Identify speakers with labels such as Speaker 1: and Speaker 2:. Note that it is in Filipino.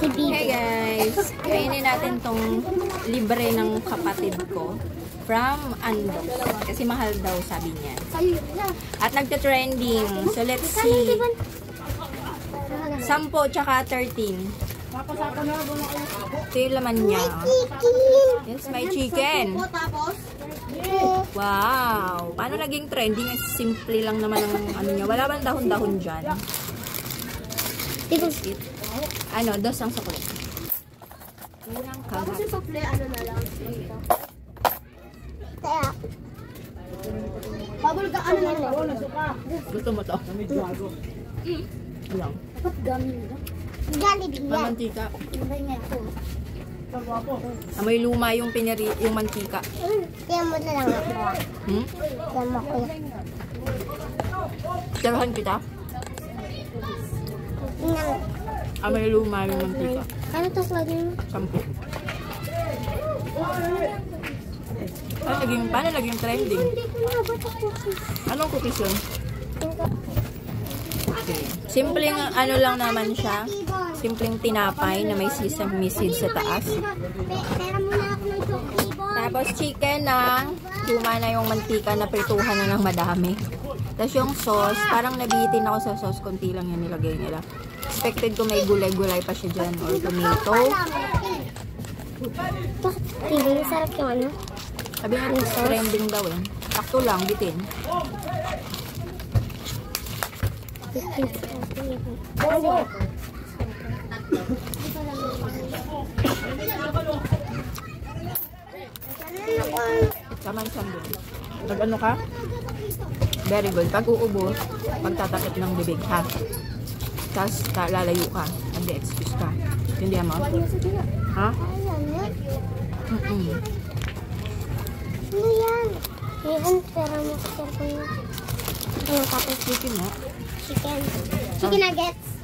Speaker 1: Hey guys, kainin natin tong libre ng kapatid ko from Andox. Kasi mahal daw sabi niya. At nagta-trending. So let's see. 10 tsaka 13. Ito yung laman niya. Yes, may chicken. Wow! Paano naging trending? Simple lang naman ang ano niya. Wala bang dahon-dahon dyan? Ano, dos ang sukli. Unang kagat.
Speaker 2: Kasi sukli, ano na lang. Kaya. Babul ka, ano na lang.
Speaker 1: Gusto mo to? Alang.
Speaker 2: Dapat gamin na. Jollibee yan.
Speaker 1: Mamantika.
Speaker 2: Iba niya ito.
Speaker 1: Amoy luma yung yung mantika.
Speaker 2: Kaya mo na lang ako. Kaya mo ko.
Speaker 1: Tirahan kita. Amoy luma yung mantika.
Speaker 2: Ano to sa lagay mo?
Speaker 1: 10. Paano naging trending?
Speaker 2: Hindi ko na ba ito cookies?
Speaker 1: Anong cookies yun? Okay. Simpleng ano lang naman siya. Simpleng tinapay na may sesame seeds sa taas.
Speaker 2: Pera muna ako ng cookie boy.
Speaker 1: Tapos chicken na luma na yung mantika na prituhan na ng madami. Tapos yung sauce, parang nabitin ako sa sauce. Konti lang yan nilagay nila. Expected ko may gulay-gulay pa siya dyan. Or tomato.
Speaker 2: Hindi, sarap yung ano.
Speaker 1: Sabi nga rin, trending daw eh. Sakto lang, bitin. Saman sandun. Nag-ano ka? Very good. Pag uubos, pagtatakip ng bibig ha. Tapos lalayo ka. Mag-excuse ka. Hindi mo? Ha?
Speaker 2: Ano yan? Yan, pera mo sa cellphone mo. Ano tapos?
Speaker 1: Chicken mo?
Speaker 2: Chicken. Chicken nuggets.